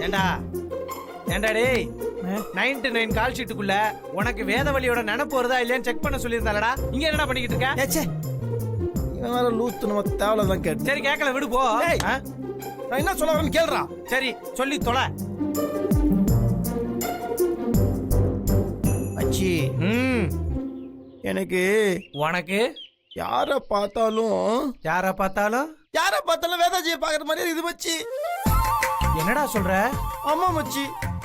ஏண்டா ஏண்டா டேய் 99 கால் ஷீட்டுக்குள்ள உனக்கு வேதவழியோட நினைப்பு வருதா இல்லையான்னு செக் பண்ண சொல்லியிருந்தாலடா இங்க என்னடா பண்ணிக்கிட்டு இருக்க? ஏச்சே இவன் வேற லூத்து நம்ம தேவலதான் கேட்டு. சரி கேட்கல விடு போ. நான் என்ன சொல்ல வரேன்னு கேளுடா. சரி சொல்லி தொலை. அச்சி எனக்கு உனக்கு யாரை பார்த்தாலும் வேதாஜியை பாக்குற மாதிரி இது மச்சி. என்னடா சொல்ற? ஆமா மச்சி,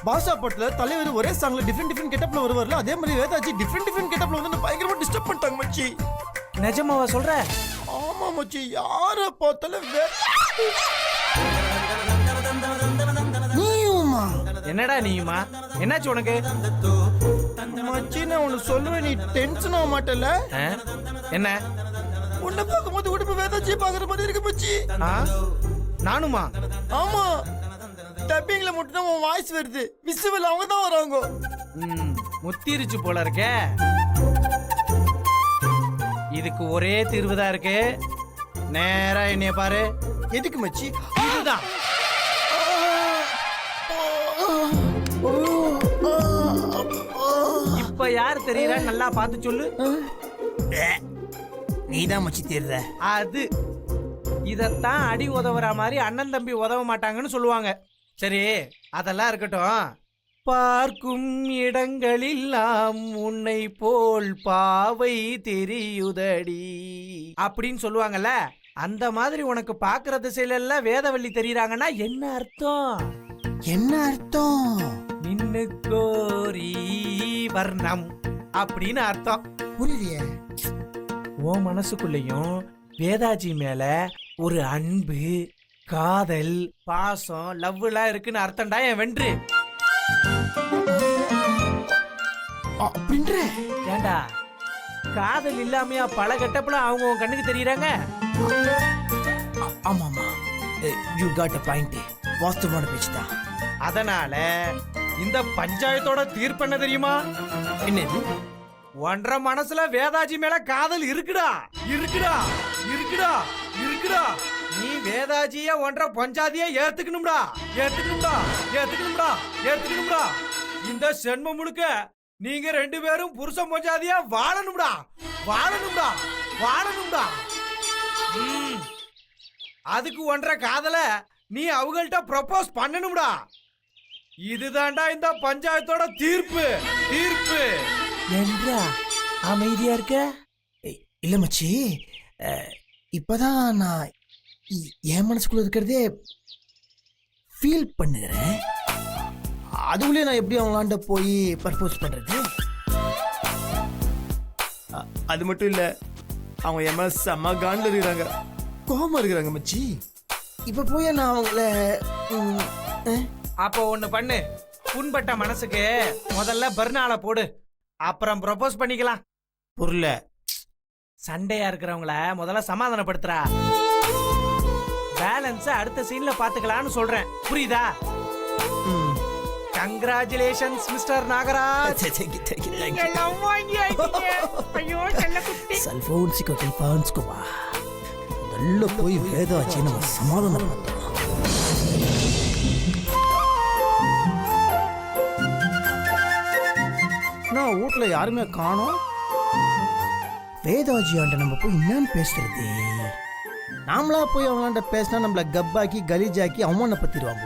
பாஷா பட்ல தலைவர் ஒரே சாங்ல டிஃபரெண்ட் கெட்டப்ல வருவார்ல, அதே மாதிரி வேதாஜி டிஃபரெண்ட் கெட்டப்ல வந்து பயங்கரமா டிஸ்டர்ப் பண்ணிட்டாங்க மச்சி. நிஜமாவா சொல்ற? ஆமா மச்சி, யாரை பார்த்தாலும் நீயுமா? என்னடா நீயுமா? என்னாச்சு உனக்கு? மச்சி நான் உனக்கு சொல்லுவேன், நீ டென்ஷன் ஆக மாட்டல? என்ன உன்னை பார்க்கும்போது உடம்பு வேதாஜியை பாக்குற மாதிரி இருக்கு மச்சி. நானுமா? ஆமா, டப்பிங்ல மட்டும் தான் உன் வாய்ஸ் வருது, விசுவல் அவங்க தான் வராங்க. முத்திருச்சு போல இருக்கே. இதுக்கு ஒரே தீர்வு தான் இருக்கு. நேரா என்னைய பாரு. எதுக்கு மச்சி? இதுதான். இப்ப யார் தெரியல நல்லா பார்த்து சொல்லு. நீதான் மச்சி தெரியற. அது இதத்தான் அடி உதவுற மாதிரி அண்ணன் தம்பி உதவ மாட்டாங்கன்னு சொல்லுவாங்க. சரி அதெல்லாம் இருக்கட்டும். பார்க்கும் இடங்களெல்லாம் உன்னை போல் பாவை தெரியுதடி அப்படின்னு சொல்லுவாங்கல்ல, அந்த மாதிரி உனக்கு பாக்குற திசையில எல்லாம் வேதவள்ளி தெரியுறாங்கன்னா என்ன அர்த்தம்? என்ன அர்த்தம்? நின்னு கோரி வர்ணம் அப்படின்னு அர்த்தம். புரியலையே. ஓ மனசுக்குள்ளேயும் வேதாஜி மேல ஒரு அன்பு, காதல், பாசம், லவ் எல்லாம் இருக்குன்னு அர்த்தம்டா என் வென்று. அப்படின்ற ஏண்டா காதல் இல்லாமையா பல கெட்டப்பல அவங்க உன் கண்ணுக்கு தெரியறாங்க? ஆமாமா, யூ காட் a point. வாஸ்தவமான பேச்சுதான். அதனால இந்த பஞ்சாயத்தோட தீர்ப்பு என்ன தெரியுமா? என்னது? ஒன்றரை மனசுல வேதாஜி மேல காதல் இருக்குடா இருக்குடா இருக்குடா இருக்குடா. நீ வேதாஜிய ஒன்றரை பஞ்சாதிய ஏத்துக்கணும்டா ஏத்துக்கணும்டா ஏத்துக்கணும்டா ஏத்துக்கணும்டா. இந்த சென்மம் முழுக்க நீங்க ரெண்டு பேரும் புருஷன் பஞ்சாதியா வாழணும்டா வாழணும்டா வாழணும்டா. அதுக்கு ஒன்றரை காதல நீ அவங்கள்ட்ட ப்ரப்போஸ் பண்ணணும்டா. இதுதான்டா இந்த பஞ்சாயத்தோட தீர்ப்பு தீர்ப்பு. என்றா அமைதியா இருக்க? இல்ல மச்சி, இப்பதான் நான் என் மனசுக்குள்ள இருக்கிறதே ஃபீல் பண்ணுகிறேன். அதுக்குள்ளே நான் எப்படி அவங்களாண்ட போய் ப்ரப்போஸ் பண்றது? அது மட்டும் இல்ல, அவங்க என் மேல செம்ம கான்ல இருக்கிறாங்க, கோபமா இருக்கிறாங்க மச்சி. இப்ப போய் நான் அவங்கள அப்போ ஒண்ணு பண்ணு. புண்பட்ட மனசுக்கு முதல்ல பர்னால போடு, அப்புறம் ப்ரப்போஸ் பண்ணிக்கலாம். புரியல. சண்டையா இருக்கிறவங்கள முதல்ல சமாதானப்படுத்துறா. பேலன்ஸ் அடுத்த சீன்ல பாத்துக்கலாம்னு சொல்றேன், புரியுதா? Congratulations mister Nagaraj. செல்போன்ஸ் को टेलीफोन्स को வா, நல்ல போய் வேதாஜி நம்ம சமாதானப்படுத்தலாம். நான் வீட்டுல யாருமே காணோம். வேதாஜி ஆண்ட நம்ம போய் என்னன்னு பேசுறது? நாமளா போய் அவங்களாண்ட பேசினா நம்மள கப்பாக்கி கலீஜாக்கி அவமானப்படுத்திடுவாங்க.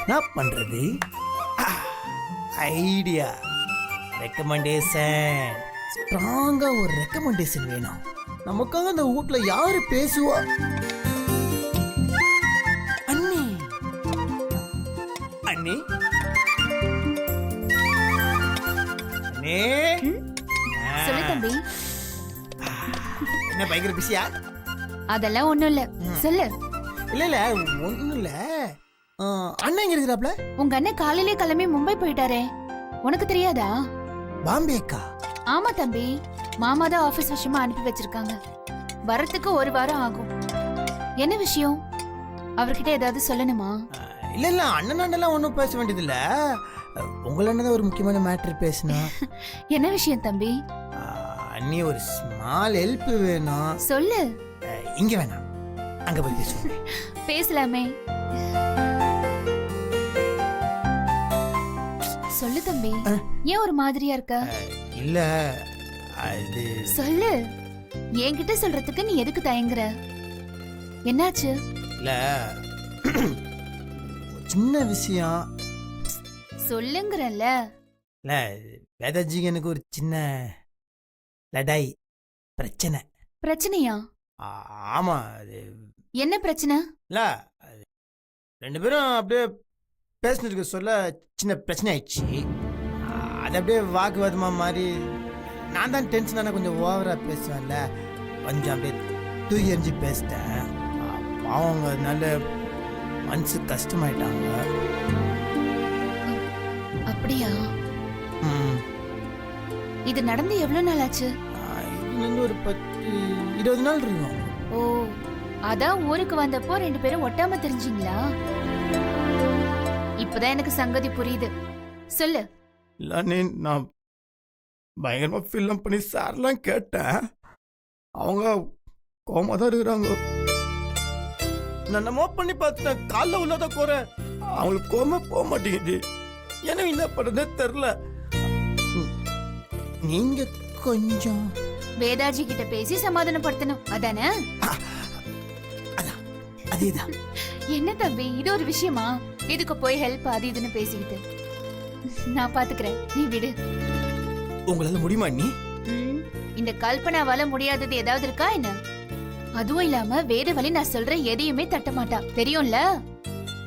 என்ன பண்றது? Idea, recommendation. ஸ்ட்ராங்கா ஒரு ரெக்கமெண்டேஷன் வேணும். நமக்காக அந்த வீட்டுல யாரு பேசுவா? அண்ணி அண்ணி அண்ணே. சொல்லு தம்பி. என்ன பயங்கர பிஸியா? அதெல்லாம் ஒண்ணும் இல்ல, சொல்லு. இல்ல ஒண்ணும் இல்ல. அண்ணன் எங்க இருக்கிறாப்ல? உங்க அண்ணன் காலையிலே கிளம்பி மும்பை போயிட்டாரே, உனக்கு தெரியாதா? பாம்பேக்கா? ஆமா தம்பி, மாமா தான் ஆபீஸ் விஷயமா அனுப்பி வச்சிருக்காங்க. வரத்துக்கு ஒரு வாரம் ஆகும். என்ன விஷயம்? அவர்கிட்ட ஏதாவது சொல்லணுமா? இல்ல அண்ணனாண்டெல்லாம் ஒன்றும் பேச வேண்டியது இல்ல. உங்களதான் ஒரு முக்கியமான மேட்டர் பேசினா. என்ன விஷயம் தம்பி? அண்ணி ஒரு ஸ்மால் ஹெல்ப் வேணும். சொல்லு. இங்க வேணாம், அங்க போய் பேசுவோம். பேசலாமே. சொல்லு தம்பி. ஏன் ஒரு மாதிரியா இருக்க? இல்ல அது சொல்லு. என்கிட்ட சொல்றதுக்கு நீ எதுக்கு தயங்குற? என்னாச்சு? இல்ல சின்ன விஷயம். சொல்லுங்கறல்ல. இல்ல வேதாஜிக்கு எனக்கு ஒரு சின்ன லடாய் பிரச்சனை. பிரச்சனையா? ஆமா அது என்ன பிரச்சனை? இல்ல அது ரெண்டு பேரும் அப்படியே பேசினதுக்கு சொல்ல சின்ன பிரச்சனை ஆயிடுச்சு. அது அப்படியே வாக்குவாதமா மாதிரி நான் தான் டென்ஷனான கொஞ்சம் ஓவரா பேசுவேன்ல, கொஞ்சம் அப்படியே தூக்கி எறிஞ்சு பேசிட்டேன். அவங்க நல்ல மனசு கஷ்டமாயிட்டாங்க. அப்படியா? ம். இது நடந்து எவ்வளவு நாள் ஆச்சு? இதுலேருந்து ஒரு 10-20 நாள் இருக்கும். ஓ, அதான் ஊருக்கு வந்தப்போ ரெண்டு பேரும் ஒட்டாம தெரிஞ்சீங்களா? இப்பதான் எனக்கு சங்கதி புரியுது. சொல்லு. இல்லைன்னு நான் பயங்கரமா ஃபில்லம் பண்ணி சார்லாம் கேட்டேன். அவங்க கோமா தான் இருக்கிறாங்க. நான் என்னமோ பண்ணி பார்த்துட்டேன், காலைல உள்ளத குறை அவங்களுக்கு கோமா போக மாட்டேங்குது. எனக்கு என்ன பண்ணுறதே தெரில. நீங்க கொஞ்சம் வேதாஜி கிட்ட பேசி சமாதானப்படுத்தணும், அதானே? அதேதான். என்ன தம்பி, இது ஒரு விஷயமா? இதுக்கு போய் ஹெல்ப் அது இதுன்னு பேசிக்கிட்டு. நான் பாத்துக்கிறேன், நீ விடு. உங்களால முடியுமா நீ? இந்த கல்பனாவால முடியாதது ஏதாவது இருக்கா என்ன? அதுவும் இல்லாம வேதவழி நான் சொல்ற எதையுமே தட்ட மாட்டா, தெரியும்ல?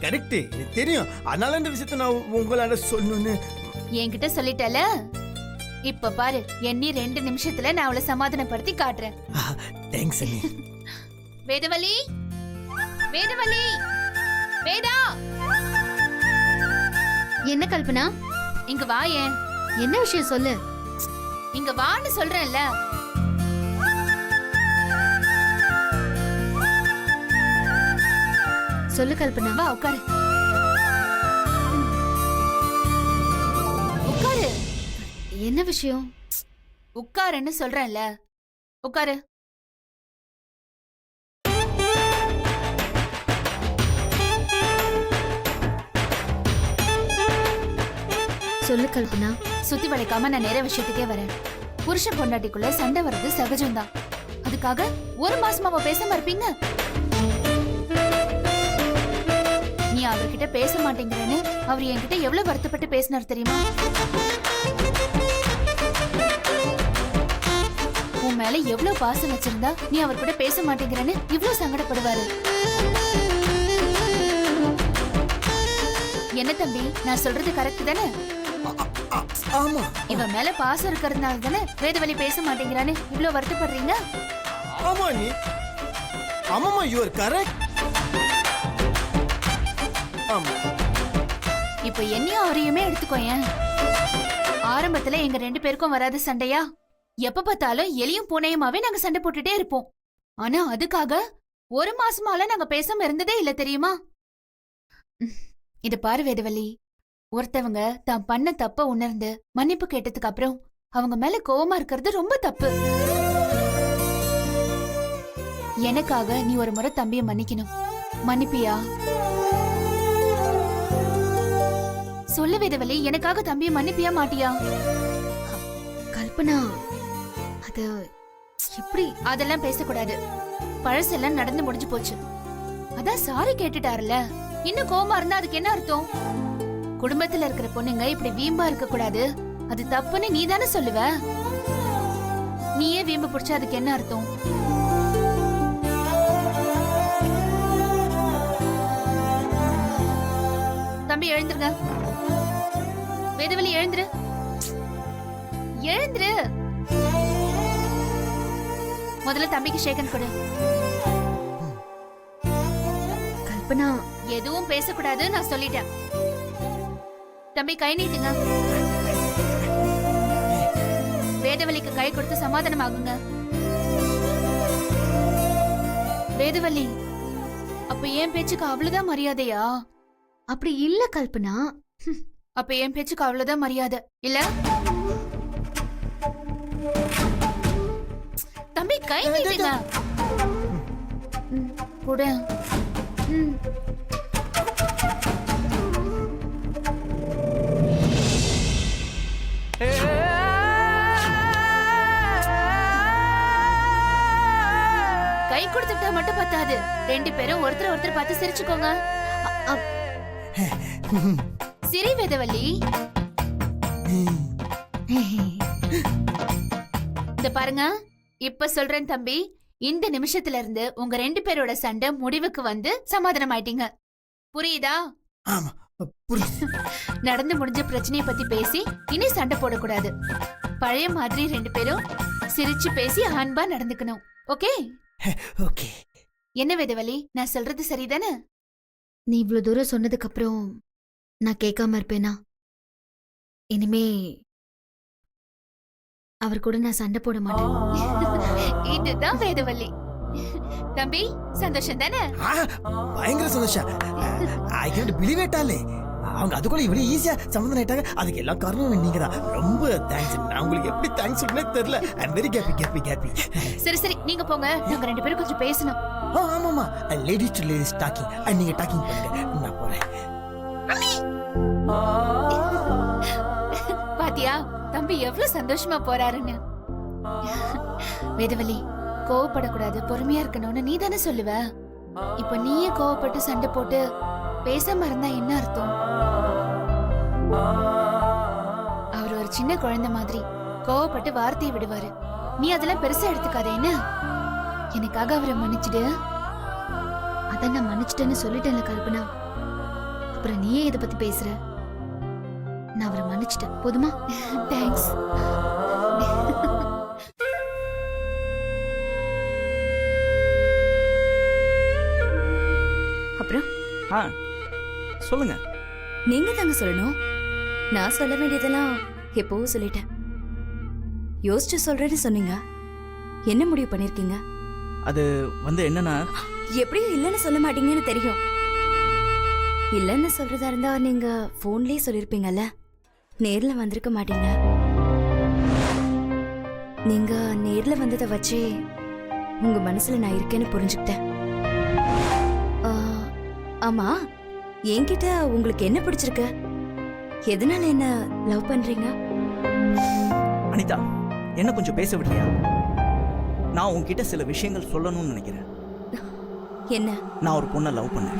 கரெக்ட், எனக்கு தெரியும். அதனால இந்த விஷயத்த நான் உங்களால சொல்லணும்னு என்கிட்ட சொல்லிட்டல. இப்ப பாரு, எண்ணி 2 நிமிஷத்துல நான் அவளை சமாதானப்படுத்தி காட்டுறேன். தேங்க்ஸ் அண்ணி. வேதவழி, வேதவழி, வேதா! என்ன கல்பனா? இங்க வா. ஏன்? என்ன விஷயம் சொல்லு. இங்க வான்னு சொல்றேன்ல. சொல்லு கல்பனா. வா உட்காரு. உட்காரு. என்ன விஷயம்? உட்காருன்னு சொல்றேன்ல. உட்காரு. சொல்லு கல்பனா. சுத்தி வளைக்காம நான் நேர விஷயத்துக்கே வரேன். புருஷ பொண்டாட்டிக்குள்ள சண்டை வர்றது சகஜம்தான். அதுக்காக 1 மாசமாவா பேசாம இருப்பீங்க? நீ அவர்கிட்ட பேச மாட்டேங்கிறேன்னு அவர் என்கிட்ட எவ்வளவு வருத்தப்பட்டு பேசினார் தெரியுமா? உன் மேல எவ்வளவு பாசம் வச்சிருந்தா நீ அவர் கூட பேச மாட்டேங்கிறேன்னு இவ்வளவு சங்கடப்படுவாரு. என்ன தம்பி, நான் சொல்றது கரெக்ட் தானே? ஆமா. இவன் மேல பாசம் இருக்கிறதுனால தானே வேதவழி பேச மாட்டேங்கிறான்னு இவ்வளவு வருத்தப்படுறீங்க? ஆமா நீ. ஆமாமா, யூ ஆர் கரெக்ட். ஆமா. இப்ப என்னையும் அவரையுமே எடுத்துக்கோயேன். ஆரம்பத்துல எங்க 2 பேருக்கும் வராத சண்டையா? எப்ப பார்த்தாலும் எலியும் பூனையுமாவே நாங்க சண்டை போட்டுட்டே இருப்போம். ஆனா அதுக்காக 1 மாசமால நாங்க பேசாம இருந்ததே இல்ல, தெரியுமா? இது பாரு வேதவழி, ஒருத்தவங்க தான் பண்ண தப்ப உணர்ந்து மன்னிப்பு கேட்டதுக்கு அப்புறம் அவங்க மேல கோவமா இருக்கிறது ரொம்ப தப்பு. எனக்காக நீ ஒரு முறை தம்பிய மன்னிக்கணும். மன்னிப்பியா? சொல்லு வேதவழி, எனக்காக தம்பிய மன்னிப்பியா மாட்டியா? கல்பனா, அது எப்படி? அதெல்லாம் பேசக்கூடாது. பழசெல்லாம் நடந்து முடிஞ்சு போச்சு. அதான் சாரி கேட்டுட்டாருல, இன்னும் கோவமா இருந்தா அதுக்கு என்ன அர்த்தம்? குடும்பத்துல இருக்கிற பொண்ணுங்க இப்படி வீம்பா இருக்க கூடாது, அது தப்புன்னு நீ தானே சொல்லுவ. நீயே வீம்பு பிடிச்சா அதுக்கு என்ன அர்த்தம்? தம்பி எழுந்துருங்க. வேதவழி எழுந்துரு, எழுந்துரு. முதல்ல தம்பிக்கு ஷேக்கன் கொடு. கல்பனா, எதுவும் பேசக்கூடாது, நான் சொல்லிட்டேன். தம்பி கை நீட்டுங்க. வேதவழிக்கு கை கொடுத்து சமாதானம் ஆகுங்க. வேதவழி, அப்ப என் பேச்சுக்கு அவ்வளவுதான் மரியாதையா? அப்படி இல்ல கல்பனா. அப்ப என் பேச்சுக்கு அவ்வளவுதான் மரியாதை இல்ல? தம்பி கை நீட்டுங்க. கூட ரெண்டு பேரும் ஒருத்தர் ஒருத்தர் பார்த்து சிரிச்சுக்கோங்க. சிரி வேதவள்ளி. இந்த பாருங்க, இப்ப சொல்றேன் தம்பி, இந்த நிமிஷத்துல இருந்து உங்க ரெண்டு பேரோட சண்டை முடிவுக்கு வந்து சமாதானம் ஆயிட்டீங்க. புரியுதா? ஆமா புரியுது. நடந்து முடிஞ்ச பிரச்சனைய பத்தி பேசி இனி சண்டை போடக்கூடாது. பழைய மாதிரி ரெண்டு பேரும் சிரிச்சு பேசி அன்பா நடந்துக்கணும். ஓகே? ஓகே. என்ன வேதவள்ளி, நான் சொல்றது சரிதானே? நீ இவ்ளோ தூரம் சொன்னதுக்கு அப்புறம் நான் கேட்காம இருப்பேனா? இனிமே அவர் கூட நான் சண்டை போட மாட்டேன். இதுதான் வேதவள்ளி. தம்பி, சந்தோஷம் தானே? பயங்கர சந்தோஷம். ஐ கேன் பிலீவ் இட் ஆலே. அவங்க அதுக்குள்ள இவ்வளவு ஈஸியா சம்மந்தம் ஆயிட்டாங்க. அதுக்கு எல்லா காரணமும் நீங்க தான். ரொம்ப தேங்க்ஸ். நான் உங்களுக்கு எப்படி தேங்க்ஸ் சொல்லனே தெரியல. ஐ அம் வெரி ஹாப்பி. சரி சரி, நீங்க போங்க, நாங்க ரெண்டு பேரும் கொஞ்சம் பேசணும். ஆமாமா, லேடிஸ் டு லேடிஸ் டாக்கிங். நீங்க டாக்கிங் பண்ணுங்க, நான் போறேன். பாத்தியா தம்பி எவ்வளவு சந்தோஷமா போறாருன்னு. வேதவள்ளி, கோவப்படக்கூடாது, பொறுமையா இருக்கணும்னு நீ தானே சொல்லுவ. இப்ப நீயே கோவப்பட்டு சண்டை போட்டு பேசாம இருந்தா என்ன அர்த்தம்? அவர் ஒரு சின்ன குழந்தை மாதிரி கோவப்பட்டு வார்த்தையை விடுவாரு. நீ அதெல்லாம் பெருசா எடுத்துக்காத என்ன? எனக்காக அவரை மன்னிச்சிடு. அதான் நான் மன்னிச்சிட்டேன்னு சொல்லிட்டேன்ல கல்பனா. அப்புறம் நீயே இதை பத்தி பேசுற? நான் அவரை மன்னிச்சிட்டேன், போதுமா? தேங்க்ஸ். அப்புறம் சொல்லுங்க. நீங்க தாங்க சொல்லணும். நான் சொல்ல வேண்டியதெல்லாம் எப்பவும் சொல்லிட்டேன். யோசிச்சு சொல்றேன்னு சொன்னீங்க. என்ன முடிவு பண்ணிருக்கீங்க? அது என்னன்னா, எப்படியும் இல்லைன்னு சொல்ல மாட்டீங்கன்னு தெரியும். இல்லைன்னு சொல்றதா இருந்தா நீங்க போன்லயே சொல்லிருப்பீங்கல்ல, நேர்ல வந்திருக்க மாட்டீங்க. நீங்க நேர்ல வந்ததை வச்சே உங்க மனசுல நான் இருக்கேன்னு புரிஞ்சுக்கிட்டேன். ஆமா, என்கிட்ட உங்களுக்கு என்ன பிடிச்சிருக்கு? எதனால என்ன லவ் பண்றீங்க? அனிதா, என்ன கொஞ்சம் பேச விடுறியா? நான் உன்கிட்ட சில விஷயங்கள் சொல்லணும்னு நினைக்கிறேன். என்ன? நான் ஒரு பொண்ணை லவ் பண்ணேன்.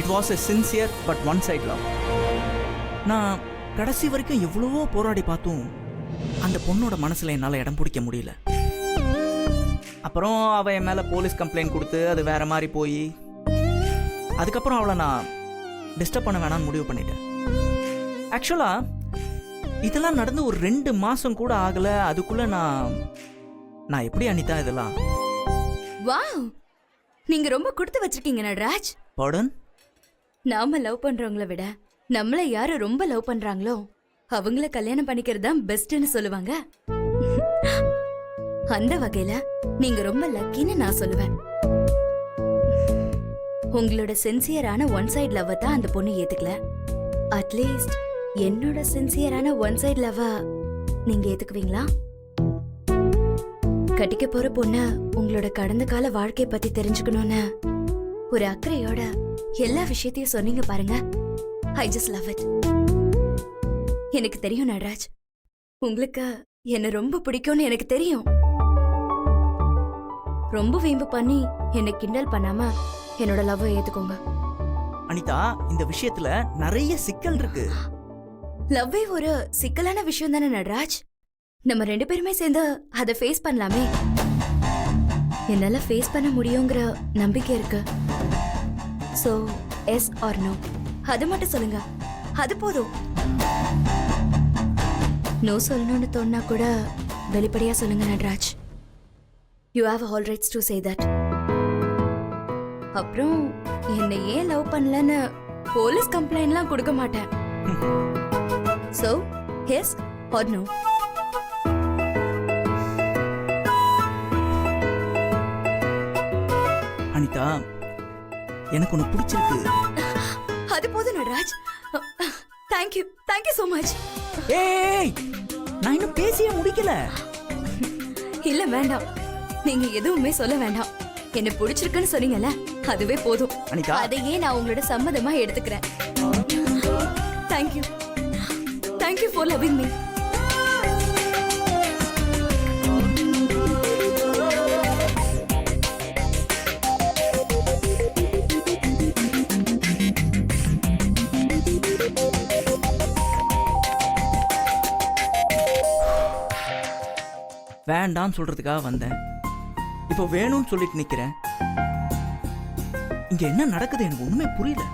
It was a sincere but one side love. நான் கடைசி வரைக்கும் எவ்வளவோ போராடி பார்த்தும் அந்த பொண்ணோட மனசுல என்னால் இடம் பிடிக்க முடியல. அப்புறம் அவள் என் மேலே போலீஸ் கம்ப்ளைண்ட் கொடுத்து அது வேற மாதிரி போய், அதுக்கப்புறம் அவளை நான் டிஸ்டர்ப் பண்ண வேணாம்னு முடிவு பண்ணிட்டேன். ஆக்சுவலாக இதெல்லாம் நடந்து ஒரு 2 மாதம் கூட ஆகலை. அதுக்குள்ளே நான் எப்படி அனிதா இதெல்லாம்? வாவ், நீங்க ரொம்ப கொடுத்து வச்சிருக்கீங்க நடராஜ். பாடன்? நாம லவ் பண்றவங்கள விட நம்மள யாரு ரொம்ப லவ் பண்றாங்களோ அவங்கள கல்யாணம் பண்ணிக்கிறது தான் பெஸ்ட்னு சொல்லுவாங்க. அந்த வகையில நீங்க ரொம்ப லக்கின்னு நான் சொல்லுவேன். உங்களோட சின்சியரான ஒன் சைடு லவ் தான் அந்த பொண்ணு ஏத்துக்கல. அட்லீஸ்ட் என்னோட சின்சியரான ஒன் சைடு லவ் நீங்க ஏத்துக்குவீங்களா? கட்டிக்க போற பொண்ணு உங்களோட கடந்த கால வாழ்க்கைய பத்தி தெரிஞ்சுக்கணும்னு ஒரு அக்கறையோட எல்லா விஷயத்தையும் சொன்னீங்க பாருங்க. I just love it. எனக்கு தெரியும் நடராஜ், உங்களுக்கு என்ன ரொம்ப பிடிக்கும்னு எனக்கு தெரியும். ரொம்ப வீம்பு பண்ணி என்னை கிண்டல் பண்ணாம என்னோட லவ் ஏத்துக்கோங்க. அனிதா, இந்த விஷயத்துல நிறைய சிக்கல் இருக்கு. லவ்வே ஒரு சிக்கலான விஷயம் தானே நடராஜ். நம்ம 2 பேருமே சேர்ந்து அதை ஃபேஸ் பண்ணலாமே. என்னால ஃபேஸ் பண்ண முடியுங்கிற நம்பிக்கை இருக்கு. சோ எஸ் ஆர் நோ, அது மட்டும் சொல்லுங்க. அது போதும். நோ சொல்லணும்னு தோணுனா கூட வெளிப்படையா சொல்லுங்க Nataraj. You have all rights to say that. அப்புறம் என்னை ஏன் லவ் பண்ணலன்னு போலீஸ் கம்ப்ளைண்ட்லாம் கொடுக்க மாட்டேன். So yes or no? Anitha, எனக்கு ஒன்று பிடிச்சிருக்கு. அது போதும் நடராஜ். Thank you so much. ஏய், நான் இன்னும் பேசியே முடிக்கல. இல்ல வேண்டாம், நீங்க எதுவுமே சொல்ல வேண்டாம். என்ன பிடிச்சிருக்குன்னு சொன்னீங்கல்ல, அதுவே போதும். அனிதா, அதையே நான் உங்களோட சம்மதமா எடுத்துக்கிறேன். Thank you for loving me. வேண்டாம்னு சொல்றதுக்காக வந்தேன். இப்போ வேணும்னு சொல்லிட்டு நிக்கிறேன். இங்க என்ன நடக்குது எனக்கு ஒண்ணுமே புரியல.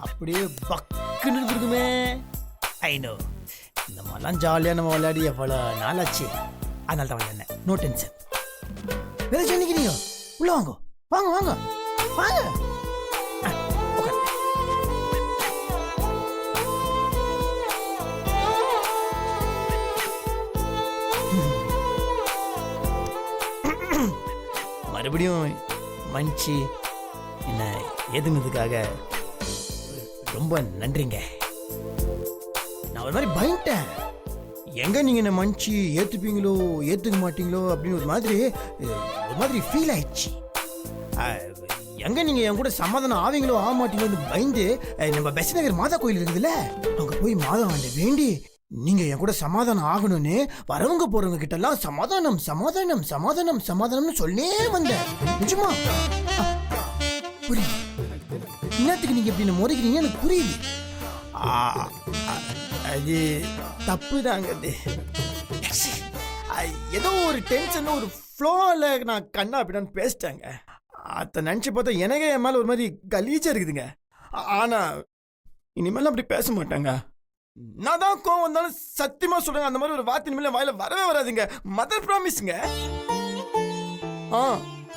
அப்படியே பக்குன்னு இருக்குமே. ஐநோ இந்த மாதிரிலாம் ஜாலியாக நம்ம விளையாடி எவ்வளோ நாளாச்சு. அதனால தான் விளையாடினேன். No tension. வேலை சொன்னிக்கிறீங்க. உள்ள வாங்க வாங்க வாங்க வாங்க. உட்காரு. மறுபடியும் மன்னிச்சு என்ன ஏதுங்கிறதுக்காக ரொம்ப நன்றிங்க. நான் ஒரு மாதிரி பயந்துட்டேன். எங்க நீங்க என்ன மன்னிச்சு ஏத்துப்பீங்களோ ஏத்துக்க மாட்டீங்களோ அப்படின்னு ஒரு மாதிரி ஃபீல் ஆயிடுச்சு. எங்க நீங்க என் கூட சமாதானம் ஆவீங்களோ ஆக மாட்டீங்களோன்னு பயந்து நம்ம பெஸ்ட் நகர் மாதா கோயில் இருக்குதுல்ல, அங்க போய் மாதா ஆண்ட வேண்டி நீங்க என் கூட சமாதானம் ஆகணும்னு வரவங்க போறவங்க கிட்ட எல்லாம் சமாதானம் சமாதானம் சமாதானம் சமாதானம்னு சொல்லே வந்தேன். நிஜமா புரியுது. இன்னத்துக்கு நீங்க இப்படி முறைக்கிறீங்க எனக்கு புரியுது. அது தப்பு தாங்க. ஏதோ ஒரு டென்ஷன் ஒரு ஃப்ளோல நான் கண்ணா அப்படின்னு பேசிட்டாங்க. அதை நினச்சி பார்த்தா எனக்கே என் மேலே ஒரு மாதிரி கலீஜா இருக்குதுங்க. ஆனா இனிமேல் அப்படி பேச மாட்டாங்க. நான் தான் கோவம் வந்தாலும் சத்தியமா சொல்றேங்க, அந்த மாதிரி ஒரு வார்த்தை இனிமேல் வாயில வரவே வராதுங்க. மதர் ப்ராமிஸ்ங்க.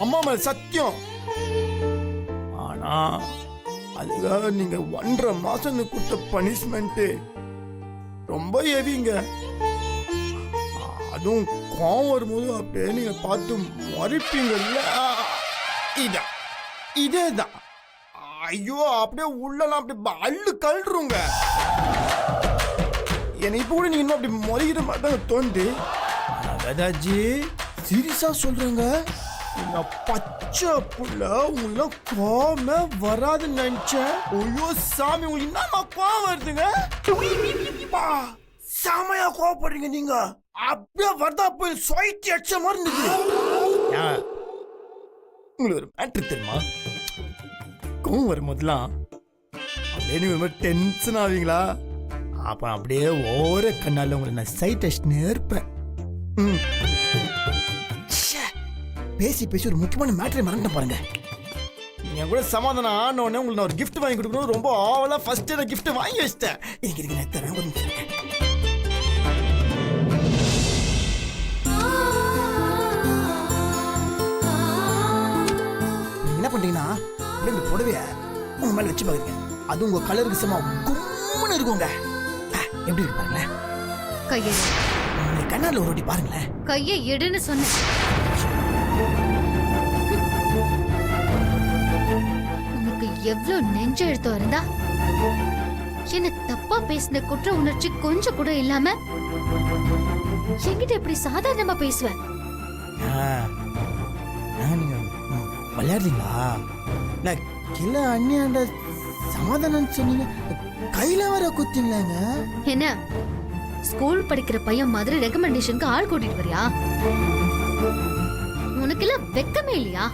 அம்மா மேல சத்தியம். ஆனா அதுக்காக நீங்க 1.5 மாசம் கொடுத்த பனிஷ்மெண்ட் ரொம்ப ஹெவிங்க. அதுவும் கோவம் வரும்போது அப்படியே நீங்க பார்த்து மறைப்பீங்கல்ல, இதேதான். ஐயோ அப்படியே உள்ளலாம் அப்படியே அள்ளு கழுறுங்க. என்னை இப்ப கூட நீங்க இன்னும் அப்படி முறைகிற மாதிரி தான் தோண்டு. கதாஜி சீரியஸா சொல்றேங்க, இந்த பச்சை புள்ள உங்களுக்கு கோவமே வராதுன்னு நினைச்சேன். ஐயோ சாமி, உங்களுக்கு என்னமா கோவம் வருதுங்க? சாமையா கோவப்படுறீங்க நீங்க. அப்படியே வரதா போய் சொயிட்டி அடிச்ச மாதிரி இருந்துச்சு. உங்களுக்கு ஒரு மேட்ரு தெரியுமா? கோவம் வரும்போதுலாம் அப்படியே நீங்க ஒரு மாதிரி டென்ஷன் ஆவீங்களா? அப்ப அப்படியே ஓர கண்ணால உங்களை நான் சைட் அடிச்சுன்னு இருப்பேன். பேசி பேசி ஒரு முக்கியமான மேட்டரை மறந்துட்டு பாருங்க. நீங்க கூட சமாதானம் ஆனோடனே உங்களுக்கு நான் ஒரு கிஃப்ட் வாங்கி கொடுக்கணும் ரொம்ப ஆவலா ஃபர்ஸ்ட் நான் கிஃப்ட் வாங்கி வச்சிட்டேன். எனக்கு இதுக்கு நான் தரேன். என்ன பண்றீங்கன்னா இந்த புடவைய உங்க மேல வச்சு பாருங்க. அது உங்க கலருக்கு சமா கும்முன்னு இருக்குங்க. எப்படி இருக்கு பாருங்களேன். கையை உங்க கண்ணால ஒரு வாட்டி பாருங்களேன். கையை எடுன்னு சொன்னேன். உனக்கு எவ்வளவு நெஞ்ச எழுத்தம் இருந்தா என்ன தப்பா பேசின குற்ற உணர்ச்சி கொஞ்சம் கூட இல்லாம என்கிட்ட இப்படி சாதாரணமா பேசுவேன். நீங்க விளையாடுறீங்களா? நான் கிள அண்ணியாண்ட சமாதானம் சொன்னீங்க, கையில வர குத்திங்களாங்க. என்ன ஸ்கூல் படிக்கிற பையன் மாதிரி ரெக்கமெண்டேஷனுக்கு ஆள் கூட்டிட்டு வரியா? உனக்கு எல்லாம் வெக்கமே இல்லையா?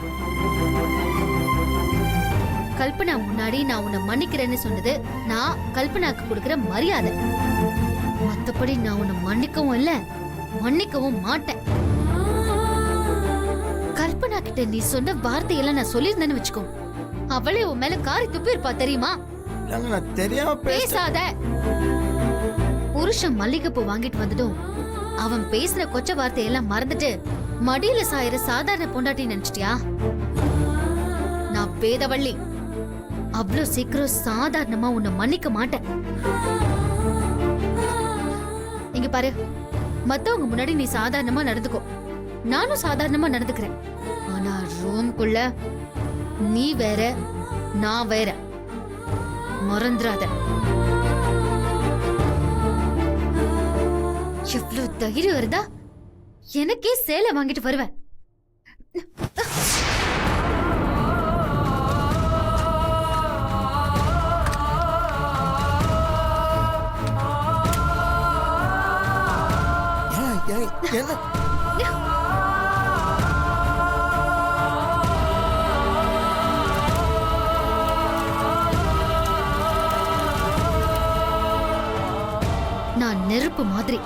கல்பனா முன்னாடி நான் உன்னை மன்னிக்கிறேன்னு சொன்னது நான் கல்பனாக்கு கொடுக்கிற மரியாதை. மத்தபடி நான் உன்னை மன்னிக்கவும் இல்ல மன்னிக்கவும் மாட்டேன். கல்பனா கிட்ட நீ சொன்ன வார்த்தையெல்லாம் நான் சொல்லியிருந்தேன்னு வச்சுக்கோ, அவளே உன் மேல காரி துப்பி இருப்பா தெரியுமா? நான் தெரியாம பேசாத. புருஷன் மல்லிகைப்பூ வாங்கிட்டு வந்ததும் அவன் பேசுற கொச்ச வார்த்தையெல்லாம் மறந்துட்டு மடியில சாயிற சாதாரண பொண்டாட்டி நினைச்சிட்டியா? நான் பேதவள்ளி. அவ்வளவு சீக்கிரம் சாதாரணமா உன்னை மன்னிக்க மாட்டேன். இங்க பாரு, மத்தவங்க முன்னாடி நீ சாதாரணமா நடந்துக்கோ, நானும் சாதாரணமா நடந்துக்கிறேன். ஆனா ரூம்குள்ள நீ வேற நான் வேற, மறந்துடாத. எவ்வளவு தைரியம் இருந்தா எனக்கே சேலை வாங்கிட்டு வருவேன். என்ன நான் நெருப்பு மாதிரி.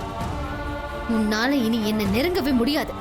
உன்னால இனி என்ன நெருங்கவே முடியாது.